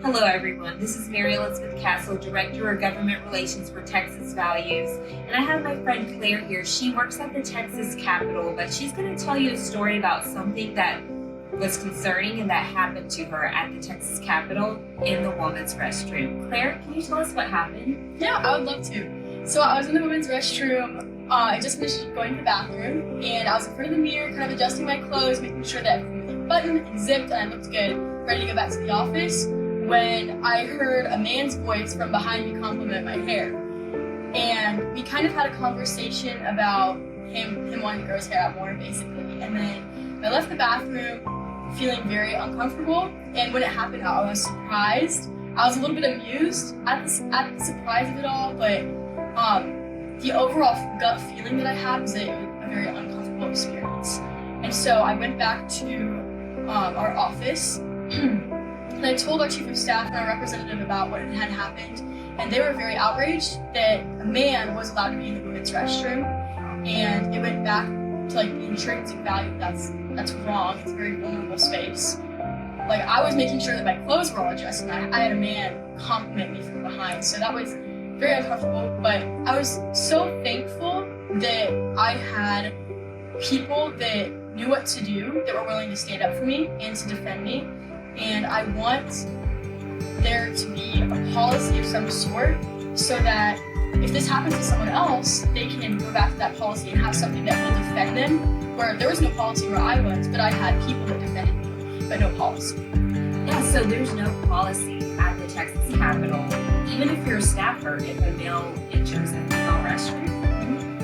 Hello everyone, this is Mary Elizabeth Castle, Director of Government Relations for Texas Values, and I have my friend Claire here. She works at the Texas Capitol, but she's going to tell you a story about something that was concerning and that happened to her at the Texas Capitol in the women's restroom. Claire, can you tell us what happened? Yeah, I would love to. So I was in the women's restroom. I just finished going to the bathroom, and I was in front of the mirror, kind of adjusting my clothes, making sure that everything was buttoned and zipped, and I looked good, ready to go back to the office, when I heard a man's voice from behind me compliment my hair. And we kind of had a conversation about him wanting to grow his hair out more, basically. And then I left the bathroom feeling very uncomfortable, and when it happened, I was surprised. I was a little bit amused at the surprise of it all, but the overall gut feeling that I had was a very uncomfortable experience. And so I went back to our office, and I told our chief of staff and our representative about what had happened, and they were very outraged that a man was allowed to be in the women's restroom, and it went back to like the intrinsic value. That's wrong. It's a very vulnerable space. Like, I was making sure that my clothes were all adjusted, and I had a man compliment me from behind, so that was very uncomfortable. But I was so thankful that I had people that knew what to do, that were willing to stand up for me and to defend me. And I want there to be a policy of some sort so that if this happens to someone else, they can go back to that policy and have something that will defend them, where there was no policy where I was, but I had people that defended me, but no policy. Yeah, so there's no policy at the Texas Capitol. Even if you're a staffer, if a male enters a female restroom.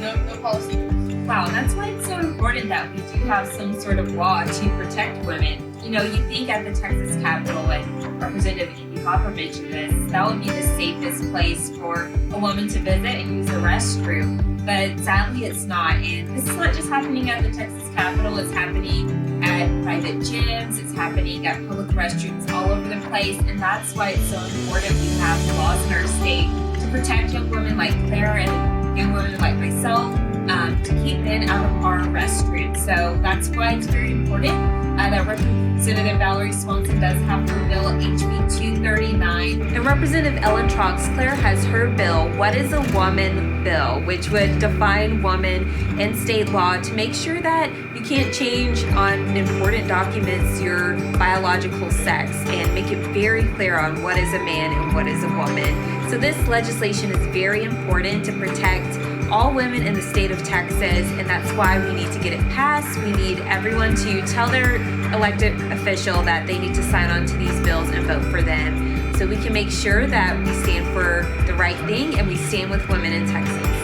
No policy. Wow, that's why it's so important that we do have some sort of law to protect women. You know, you think at the Texas Capitol, and Representative Amy Hopper mentioned this, that would be the safest place for a woman to visit and use a restroom. But sadly, it's not. And this is not just happening at the Texas Capitol, it's happening at private gyms, it's happening at public restrooms all over the place. And that's why it's so important we have laws in our state to protect young women like Claire and young women like myself, to keep men out of our restrooms. So that's why it's very important that Representative Valoree Swanson does have her bill HB 239. And Representative Troxclair has her bill, What is a Woman Bill, which would define woman in state law to make sure that you can't change on important documents your biological sex, and make it very clear on what is a man and what is a woman. So this legislation is very important to protect all women in the state of Texas, and that's why we need to get it passed. We need everyone to tell their elected official that they need to sign on to these bills and vote for them, so we can make sure that we stand for the right thing and we stand with women in Texas.